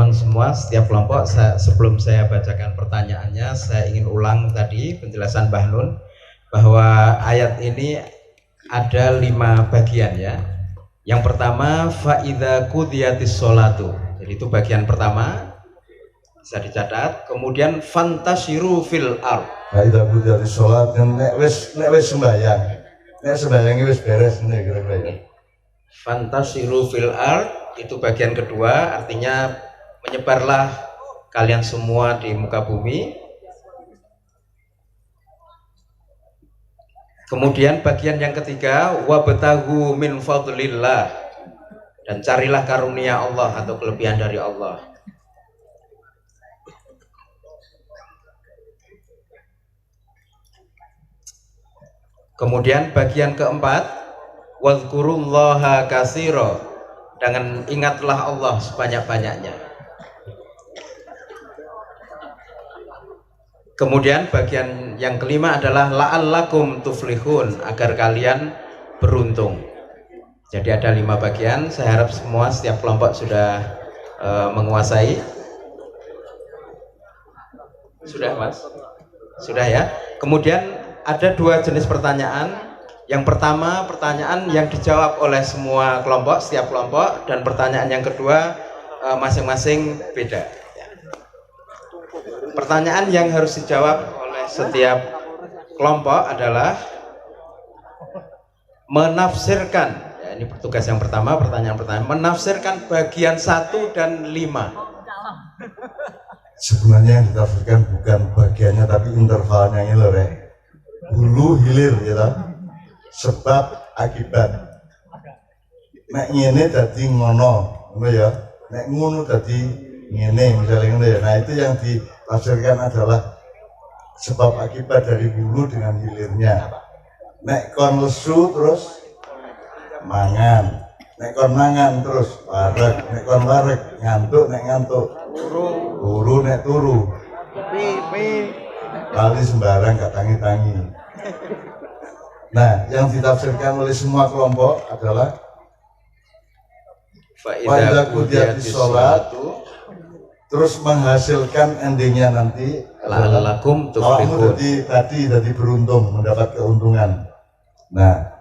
teman-teman semua, setiap kelompok sebelum saya bacakan pertanyaannya, saya ingin ulang tadi penjelasan Mbah Nun bahwa ayat ini ada 5 bagian ya. Yang pertama faidza qudiyatis sholatu. Jadi itu bagian pertama bisa dicatat. Kemudian fantasyiru fil ard. Faidza qudiyatis sholat nek wis sembahyang. Nek sembahyang wis beres ngene kira-kira. Fantasyiru fil ard itu bagian kedua, artinya menyebarlah kalian semua di muka bumi. Kemudian bagian yang ketiga wabtaghu min fadlillah, dan carilah karunia Allah atau kelebihan dari Allah. Kemudian bagian keempat wadhkurullaha katsira, dengan ingatlah Allah sebanyak-banyaknya. Kemudian bagian yang kelima adalah la'allakum tuflihun, agar kalian beruntung. Jadi ada 5 bagian. Saya harap semua setiap kelompok sudah menguasai. Sudah Mas? Sudah ya. Kemudian ada 2 jenis pertanyaan. Yang pertama pertanyaan yang dijawab oleh semua kelompok, setiap kelompok, dan pertanyaan yang kedua masing-masing beda. Pertanyaan yang harus dijawab oleh setiap kelompok adalah menafsirkan, ya, ini tugas yang pertama, pertanyaan pertama, menafsirkan bagian 1 dan 5. Sebenarnya yang ditafsirkan bukan bagiannya tapi intervalnya ini loh, hulu hilir ya, sebab akibat. Nek ngene dadi ngono ya, nek ngono dadi ngene misalnya ngono ya. Nah itu yang ditafsirkan adalah sebab akibat dari hulu dengan hilirnya. Nek kon lesu terus mangan, nek kon mangan terus wareg, nek kon wareg ngantuk, nek ngantuk turu, nek turu kali sembarang gak tangi-tangi. Nah, yang ditafsirkan oleh semua kelompok adalah faidza qudiyatis sholat, terus menghasilkan endingnya nanti la'allakum tuflihun. Tadi beruntung, mendapat keuntungan. Nah,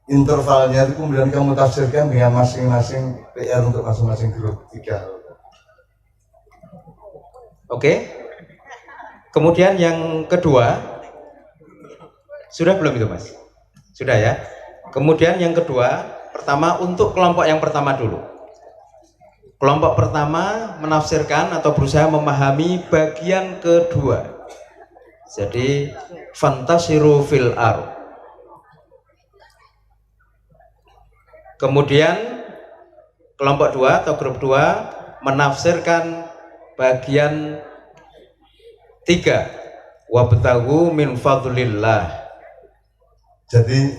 intervalnya itu kemudian kamu tafsirkan dengan masing-masing PR untuk masing-masing grup 3. Oke. Kemudian yang kedua, sudah belum itu Mas? Sudah ya. Kemudian yang kedua, pertama untuk kelompok yang pertama dulu. Kelompok pertama menafsirkan atau berusaha memahami bagian kedua. Jadi fantasiru fil ard. Kemudian kelompok 2 atau grup 2 menafsirkan bagian 3, wabtaghu min fadlillah. Jadi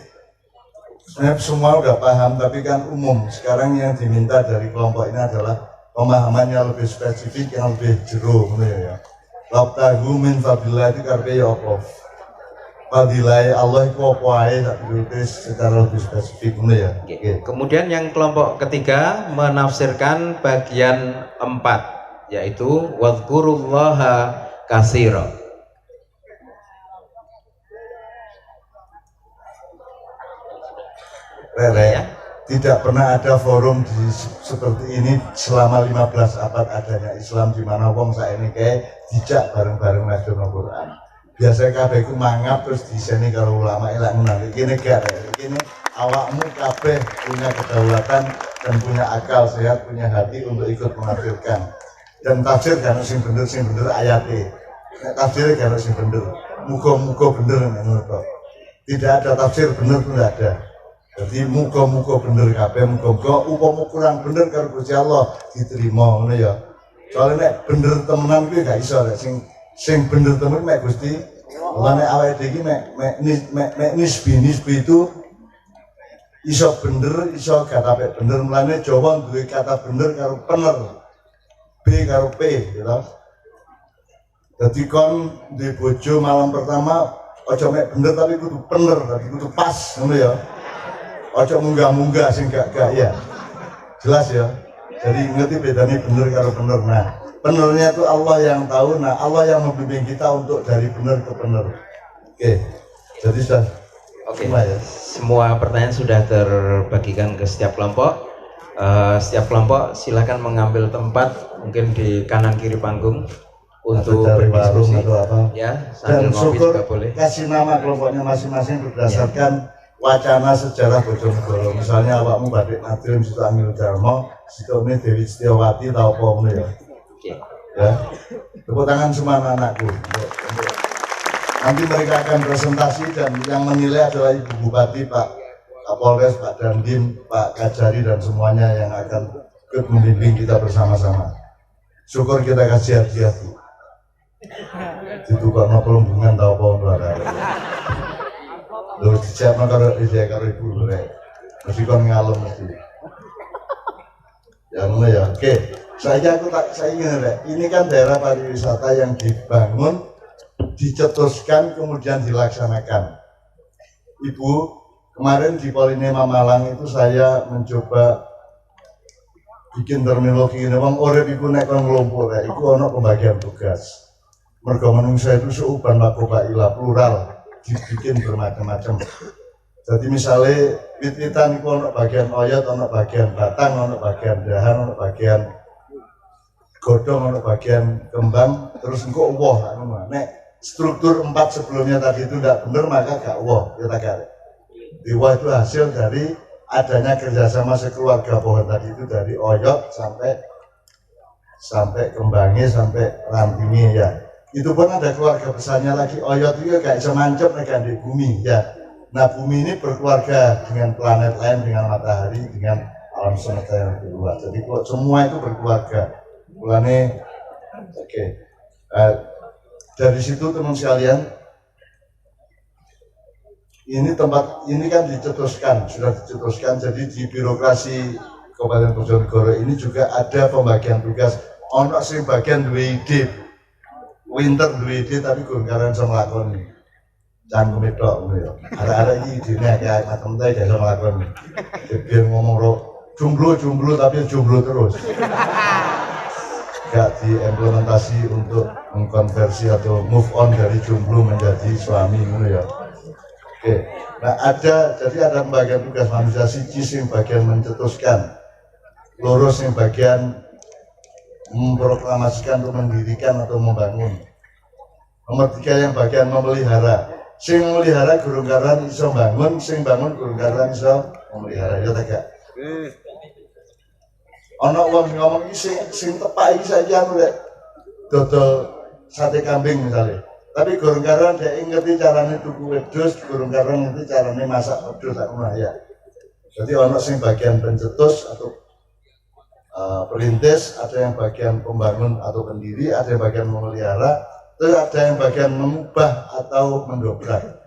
sebenarnya semua udah paham, tapi kan umum. Sekarang yang diminta dari kelompok ini adalah pemahamannya lebih spesifik, yang lebih jero ya. Wabtaghu min fadlillah itu karena ya apa? Fadilah Allah itu apa aja, tak secara lebih spesifik ya. Kemudian yang kelompok ketiga menafsirkan bagian 4, yaitu wadhkurullaha katsira. Tidak pernah ada forum seperti ini selama 15 abad adanya Islam, di mana wong saiki kayak dijak bareng-bareng maca Al-Qur'an. Biasanya kabeh ku mangap terus diseni karo ulama elak ngono. Iki gak ini awakmu kabeh punya kedaulatan dan punya akal sehat, punya hati untuk ikut menafsirkan. Dan tafsir kan sing bener ayate. Nek tafsir kan sing bener. Muga-muga bener ngono kok. Tidak ada tafsir bener pun tidak ada. Jadi muga-muga bener kabeh, muga-muga upama kurang bener karo Gusti Allah diterima ngono ya. Soale nek bener temenan kuwi gak iso rek sing bener temen mek Gusti. Mulane awake dhewe iki mek nisbi itu iso bener, iso gak kabeh bener. Mulane Jawa duwe kata bener karo pener. B karo P gitu. Dadi kon di bojo malam pertama aja mek bener tapi kudu bener, tapi kudu pas ngono ya. Ojo munggah-munggah sing gak ya. Jelas ya. Jadi ngerti bedanya bener karo bener. Nah, benernya itu Allah yang tahu. Nah, Allah yang membimbing kita untuk dari bener ke bener. Oke, jadi sudah. Oke, semua pertanyaan sudah terbagikan ke setiap kelompok. Setiap kelompok silakan mengambil tempat mungkin di kanan kiri panggung untuk berdiskusi atau apa. Ya, dan syukur juga boleh. Kasih nama kelompoknya masing-masing berdasarkan wacana sejarah Bojonegoro. Misalnya awakmu Badik Nadrim, Situ Amil Darmo, Situ ini Dewi Setiawati, tahu apa ini ya. Ya, tepuk tangan semua anak-anakku. Nanti mereka akan presentasi dan yang menilai adalah Ibu Bupati, Pak Kapolres, Pak Dandim, Pak Kajari dan semuanya yang akan ikut membimbing kita bersama-sama. Syukur kita kasih hadiah Bu. Ditukar pelumbungan tahu apa lo disiapkan karo ide karo ibu rek mesti kon ngalem mesti ya mulai ya. Oke, saya ingin rek, ini kan daerah pariwisata yang dibangun, dicetuskan kemudian dilaksanakan. Ibu, kemarin di Polinema Malang itu saya mencoba bikin terminologi ini, wong urip iku nek kon nglumpuk rek iku ana pembagian tugas. Mergo manungsa itu seuban makobaila plural, dibikin bermacam-macam. Jadi misalnya wit-witan itu ono bagian oyot, ono bagian batang, ono bagian dahan, ono bagian godong, ono bagian kembang, terus engko woh. Nek struktur 4 sebelumnya tadi itu tidak benar maka gak woh, kita kare. Di woh itu hasil dari adanya kerjasama sekeluarga pohon tadi itu dari oyot sampai kembangnya sampai rantingnya ya. Itu pun ada keluarga besarnya lagi. Oyot itu kayak semancap mereka di bumi ya. Nah bumi ini berkeluarga dengan planet lain, dengan matahari, dengan alam semesta yang kedua. Jadi semua itu berkeluarga. Mulane oke. Dari situ teman sekalian, ini tempat ini kan dicetuskan, sudah dicetuskan. Jadi di birokrasi Kabupaten Bojonegoro ini juga ada pembagian tugas. Ono sing bagian duwe ide. Winter duwe ide tapi kurang karan sama lakoni. Jangan komedok ngono ya. Arek-arek iki idene kayak macam teh gak sama lakoni. Biar ngomong ro jomblo tapi jomblo terus. Gak diimplementasi untuk mengkonversi atau move on dari jomblo menjadi suami ngono ya. Oke. Nah, jadi ada pembagian tugas manusia siji sing bagian mencetuskan. Loro sing bagian memproklamasikan untuk mendirikan atau membangun. Nomor 3 yang bagian memelihara. Sing memelihara gurung-garan iso bangun, sing bangun gurung-garan iso memelihara. Ya tak gak? Ono wong ngomong iki sing tepak iki saiki anu rek. Dodol sate kambing misalnya. Tapi gurung-garan dia ngerti carane tuku wedhus, gurung-garan ngerti carane masak wedhus sak ngono ya. Jadi ono sing bagian pencetus atau perintis, ada yang bagian pembangun atau pendiri, ada yang bagian memelihara, terus ada yang bagian mengubah atau mendobrak.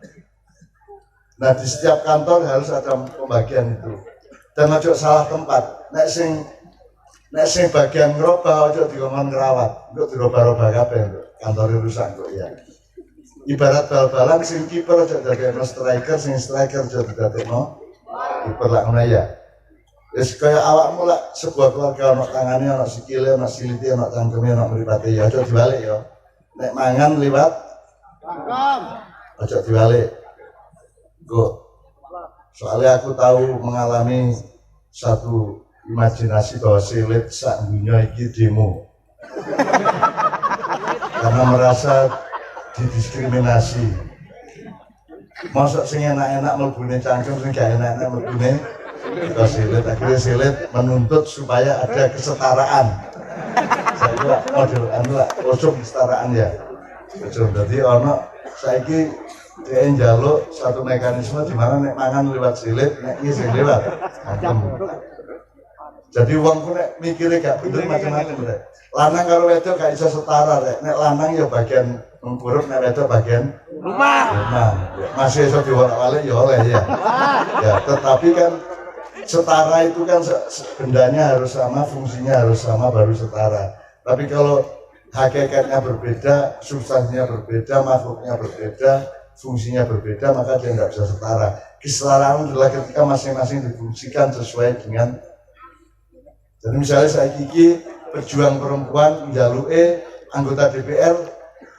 Nah di setiap kantor harus ada pembagian itu. Dan ojo salah tempat. Nek sing bagian ngerobah ojo dikongkon ngerawat, kok dirobah-robah kabeh kantornya rusak kok ya. Ibarat bal-balan sing kiper ojo dadekno striker, sing striker ojo dadekno kiper lak ngono ya. Wis kaya awakmu lah sebuah keluarga ono tangane, ono sikile, ono silite, ono cangkeme, ono mripate ya aja dibalik ya. Nek mangan liwat cangkem. Aja dibalik. Go. Soalnya aku tahu mengalami satu imajinasi bahwa silit sak dunia iki demo. Karena merasa didiskriminasi. Masuk sing enak-enak mlebune cangkem, sing gak enak-enak mlebune kita silit, akhirnya silit menuntut supaya ada kesetaraan. Saya kira model anu lah, ujung kesetaraan ya. Ujung, jadi ono saiki dia njaluk satu mekanisme di mana nek mangan lewat silit, nek ngisi lewat cangkem. Jadi wong ku nek mikire gak bener macam-macam rek. Lanang karo wedok gak iso setara rek. Nek lanang ya bagian mengkurep, nek wedok bagian rumah. Ya, masih iso diwarak-walik ya oleh ya. Ya, tetapi kan setara itu kan bendanya harus sama, fungsinya harus sama baru setara. Tapi kalau hakikatnya berbeda, substansinya berbeda, makhluknya berbeda, fungsinya berbeda, maka dia tidak bisa setara. Kesetaraan adalah ketika masing-masing difungsikan sesuai dengan Jadi misalnya saya kiki pejuang perempuan njaluke anggota DPR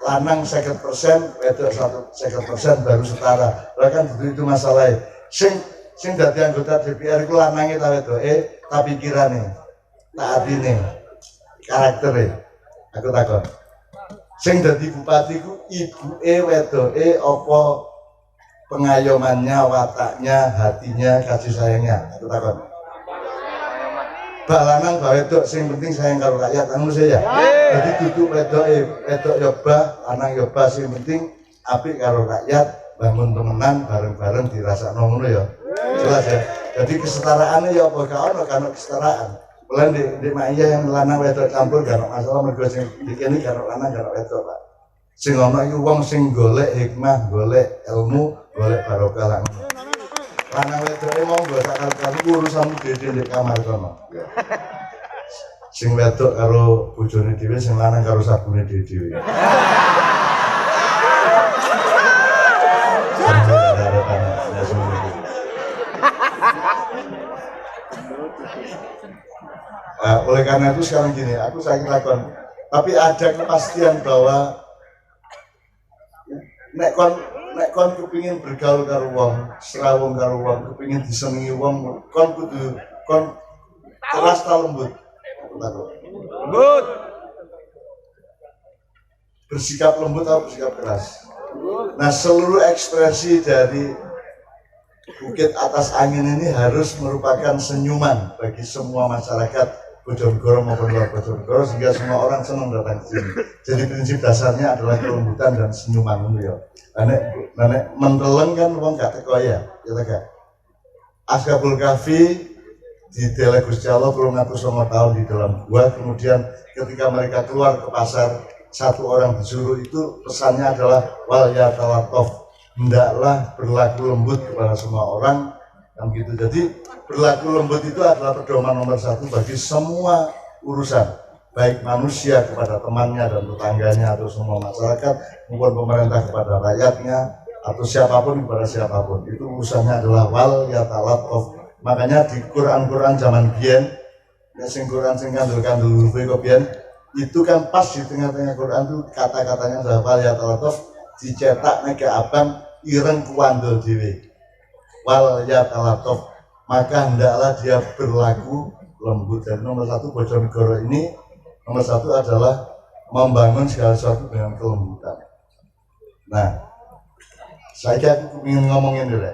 lanang 50%, wedok 50% baru setara. Lah kan itu masalahnya. Sing dadi anggota DPR iku lanange ta wedoke, ta pikirane, ta atine, karaktere. Aku takon. Sing dadi bupati ku ibuke wedoke apa pengayomannya, wataknya, hatinya, kasih sayangnya. Aku takon. Bak lanang bak wedok sing penting sayang karo rakyat anu saya. Jadi duduk wedok yo bah, lanang yo bah sing penting apik karo rakyat, bangun temenan bareng-bareng dirasakno ngono ya. Jelas ya. Jadi kesetaraannya ya apa gak ono kan kesetaraan. Mulai di Maya yang lanang wedok campur gak masalah mergo sing dikene karo lanang karo wedok, Pak. Sing ono iku wong sing golek hikmah, golek ilmu, golek barokah lan. Lanang wedoke mau nggo sak karo urusanmu dhewe di kamar kono. Sing wedok karo bojone dhewe, sing lanang karo sabune dhewe. Oleh karena itu sekarang gini, aku saya lakukan, tapi ada kepastian bahwa nek kon kepingin bergaul karo wong, serawung karo wong, kepingin disenengi wong, kon kudu kon keras ta lembut. Lembut. Bersikap lembut atau bersikap keras. Nah, seluruh ekspresi dari Bukit Atas Angin ini harus merupakan senyuman bagi semua masyarakat Bojonegoro maupun luar Bojonegoro, sehingga semua orang senang datang ke sini. Jadi prinsip dasarnya adalah kelembutan dan senyuman ya. Nek menteleng kan wong gak teko ya tak. Ashabul Kahfi di Dele Gusti Allah 309 tahun di dalam gua, kemudian ketika mereka keluar ke pasar, satu orang disuruh, itu pesannya adalah wal yatalattof, hendaklah berlaku lembut kepada semua orang. Kan gitu. Jadi berlaku lembut itu adalah pedoman nomor 1 bagi semua urusan, baik manusia kepada temannya dan tetangganya atau semua masyarakat, maupun pemerintah kepada rakyatnya atau siapapun kepada siapapun. Itu urusannya adalah wal yatalattof. Makanya di Quran zaman biyen, ya sing Quran sing kandel-kandel hurufe kok biyen, itu kan pas di tengah-tengah Quran itu kata-katanya adalah wal yatalattof, dicetak nek abang ireng kuandel dhewe. Wal yatalattof, maka hendaklah dia berlaku lembut. Dan nomor 1 Bojonegoro ini, nomor 1 adalah membangun segala sesuatu dengan kelembutan. Nah, saya aku ingin ngomongin dulu.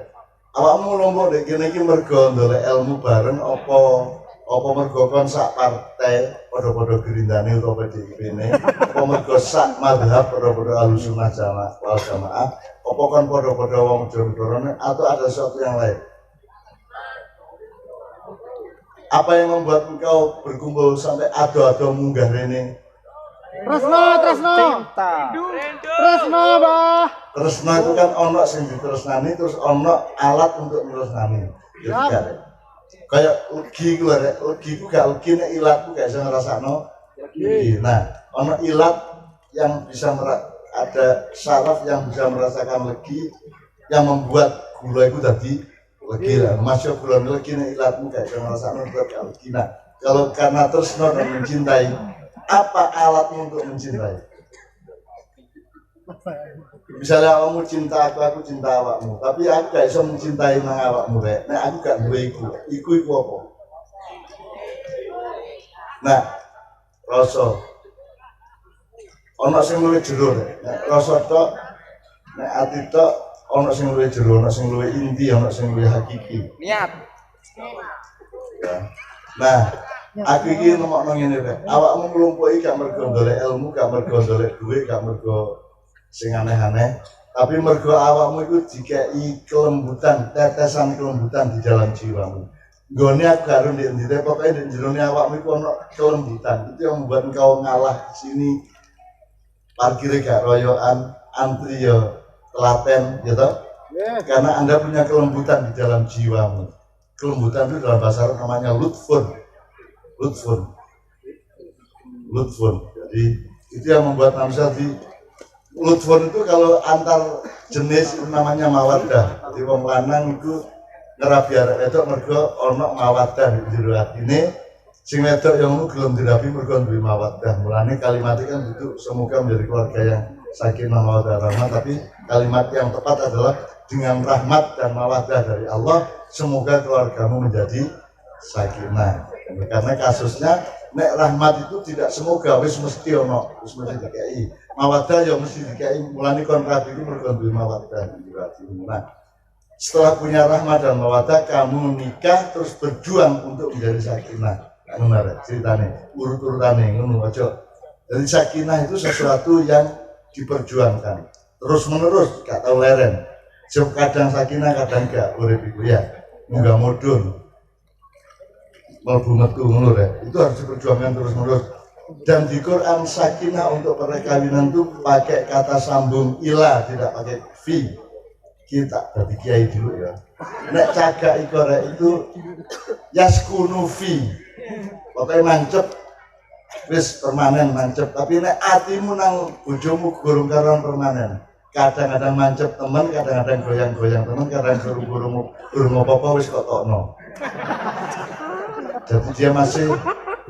Awakmu lombok dek kene iki mergo ndolek ilmu bareng apa mergo kon sak partai padha-padha gerindane utawa PDIP-ne, apa mergo sak mazhab padha-padha Ahlussunnah wal Jamaah, apa kon padha-padha wong Bojonegoro atau ada sesuatu yang lain? Apa yang membuat engkau berkumpul sampai ado-ado munggah rene? Tresno, Bah. Tresno itu kan ono sing ditresnani, terus ono alat untuk menresnani. Jadi kayak legi ku arek, legi ku gak legi nek ilatku gak iso ngrasakno legi. Nah, ono ilat yang bisa ada saraf yang bisa merasakan legi, yang membuat gula itu tadi legi lah. Masuk gula legi nek ilatmu gak iso ngrasakno legi. Nah, kalau karena tresno dan mencintai, apa alatmu untuk mencintai? Misalnya kamu cinta aku cinta awakmu, tapi aku gak bisa mencintai nang awakmu rek. Nek aku gak duwe iku apa? Nah, rasa ana sing luwih jero rek. Nek rasa tok, nek ati tok ana sing luwih jero, ana sing luwih inti, ana sing luwih hakiki. Niat. Ya. Nah, aku iki ngomongno ngene rek. Awakmu nglumpuhi gak mergo golek ilmu, gak mergo golek duit, gak mergo sing aneh-aneh, tapi mergo awakmu itu dikai kelembutan, tetesan kelembutan di dalam jiwamu. Nggone aku karo ndek ndi, pokoke ndek jerone awakmu iku ono kelembutan. Itu yang membuat engkau ngalah di sini. Parkir gak royokan, antri yo telaten, gitu. Karena Anda punya kelembutan di dalam jiwamu. Kelembutan itu dalam bahasa Arab namanya lutfun. Jadi itu yang membuat manusia di lutfun itu kalau antar jenis namanya mawaddah. Jadi wong lanang itu ngerabi arek wedok mergo ana mawaddah di jero atine, Sing wedok yang gelem dirabi mergo duwe mawaddah. Mulane kalimat kan itu semoga menjadi keluarga yang sakinah mawaddah rahmah, tapi kalimat yang tepat adalah dengan rahmat dan mawaddah dari Allah, semoga keluargamu menjadi sakinah. Karena kasusnya nek rahmat itu tidak semoga wis mesti ono, wis mesti dikai. Mawaddah ya mesti dikai. Mulane kon rabi itu mergo duwe mawaddah. Nah, setelah punya rahmat dan mawaddah, kamu nikah terus berjuang untuk menjadi sakinah. Benar ceritanya, urut-urutannya ngono aja. Jadi sakinah itu sesuatu yang diperjuangkan terus menerus, gak tahu leren. Kadang sakinah, kadang gak. Urip iku ya, munggah mudun, mlebu metu ngono ya. Itu harus diperjuangkan terus menerus. Dan di Quran sakinah untuk perkawinan itu pakai kata sambung ila, tidak pakai fi. Kita dari kiai dulu ya. Nek cagak ikore itu yaskunu fi. Pokoknya mancep wis permanen mancep, tapi nek atimu nang bojomu gurung karon permanen. Kadang-kadang mancep temen, kadang-kadang goyang-goyang temen, kadang-kadang gurung apa-apa wis kok tokno. Jadi dia masih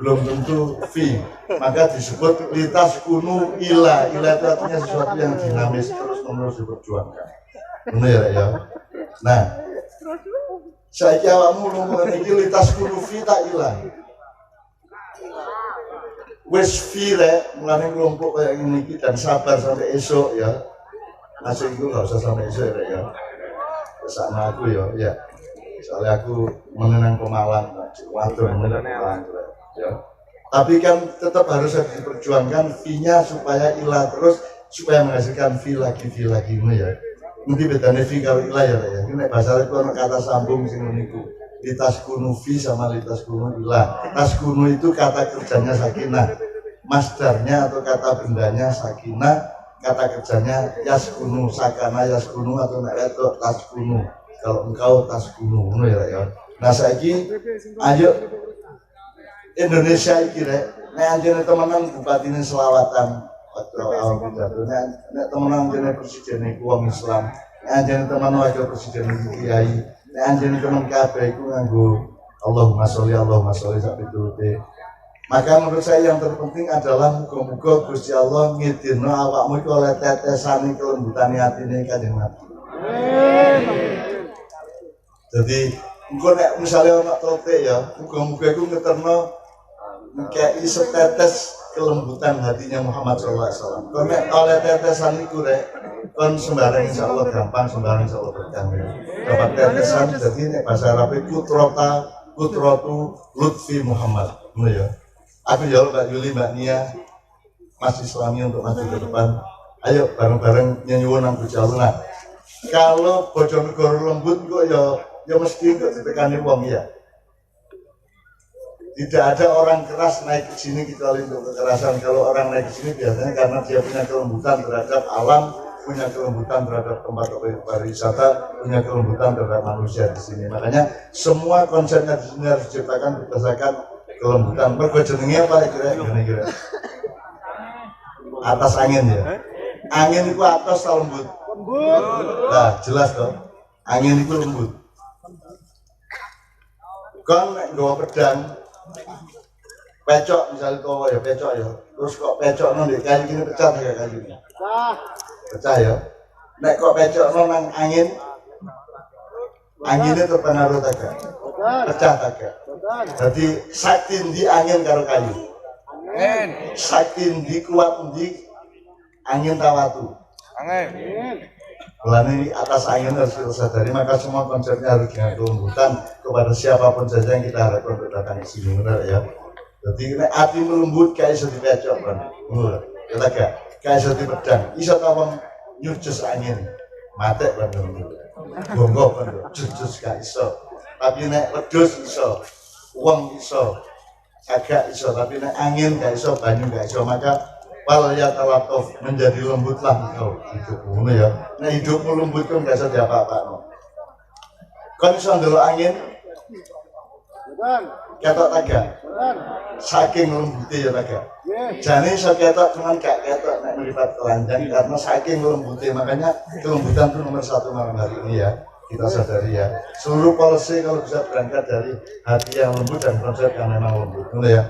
belum tentu fi. Maka disebut litas kunu ila. Ila itu artinya sesuatu yang dinamis terus menerus diperjuangkan. Benar ya? Nah, saya awakmu ngomong iki litas kunu fi tak ilang. Wis fire mulane kelompok kayak gini dan sabar sampai esok ya. Masih itu nggak usah sampai esok ya. Sama aku ya. Soalnya aku menenang Pemalang, waduh menenang Pemalang ya. Tapi kan tetap harus diperjuangkan fee-nya supaya ilah terus, supaya menghasilkan fee lagi ini ya. Nanti bedanya fee kalau ilah ya. Ini bahasa itu ada kata sambung sing niku. Litas kunu fi sama litas kunu ilah. Tas kunu itu kata kerjanya sakinah, masdarnya atau kata bendanya sakinah, kata kerjanya yaskunu, sakana yaskunu atau itu tas kunu. Kalau engkau tas kunu, ya. Nah saiki ayo Indonesia iki rek, nek anjene temenan bupatine selawatan waktu awal pidato, nek temenan anjene presiden iku wong Islam, nek anjene temenan wakil presiden iku kiai. Nek anjene temen kabeh iku nganggo Allahumma sholli sak pitulute. Maka menurut saya yang terpenting adalah muga-muga Gusti Allah ngidinno awakmu iku oleh tetesane kelembutane atine Kanjeng Nabi. Jadi engko nek misale ana tote ya, muga-muga iku ngeterno ngekei setetes kelembutan hatinya Muhammad sallallahu alaihi wasallam. Kon nek oleh tetesan iku rek, kon sembarang insyaallah gampang, sembarang insyaallah berkah. Dapat tetesan jadi nek bahasa Arab itu kutratu lutfi Muhammad. Ngono ya. Aku ya Mbak Yuli, Mbak Nia, Mas Islami untuk maju ke depan. Ayo bareng-bareng nyuwun nang Gusti Allah. Kalau Bojonegoro lembut kok ya mesti untuk ditekani wong ya. Tidak ada orang keras naik ke sini kecuali untuk kekerasan. Kalau orang naik ke sini biasanya karena dia punya kelembutan terhadap alam, punya kelembutan terhadap tempat pariwisata, punya kelembutan terhadap manusia di sini. Makanya semua konsepnya di sini harus diciptakan berdasarkan kelembutan. Mergo jenenge apa kira-kira? Atas angin ya. Angin itu atas lembut. Nah, jelas dong. Angin itu lembut. Kon nggawa pedang pecok misalnya kau ya pecok ya, terus kok pecok nong di kayu gini pecah ya kayu ini, pecah ya. Nek kok pecok nong angin, anginnya terpengaruh taga, pecah taga. Jadi sakti di angin karo kayu, sakti di kuat di angin tawatu. Ini atas angin harus kita sadari, maka semua konsepnya harus dengan kelembutan kepada siapapun saja yang kita harapkan untuk datang ke sini, benar ya. Jadi hati melembut kayak iso dipecok kan, kita kayak iso dipedang, iso tawang nyucus angin, matek kan, bonggok kan, jus kayak iso. Tapi nek wedhus iso, uang iso, agak iso, tapi nek angin kayak iso, banyu kayak iso, maka wal ya talatof, menjadi lembutlah engkau hidupmu ya. Nah hidupmu lembut kan gak iso diapa-apa. Kan iso ndelok angin, ketok taga, saking lembutnya ya taga. Jane iso ketok cuman gak ketok nek melipat kelanjang karena saking lembutnya. Makanya kelembutan itu nomor 1 malam hari ini ya. kita sadari ya. Seluruh policy kalau bisa berangkat dari hati yang lembut dan konsep yang memang lembut. Benar ya.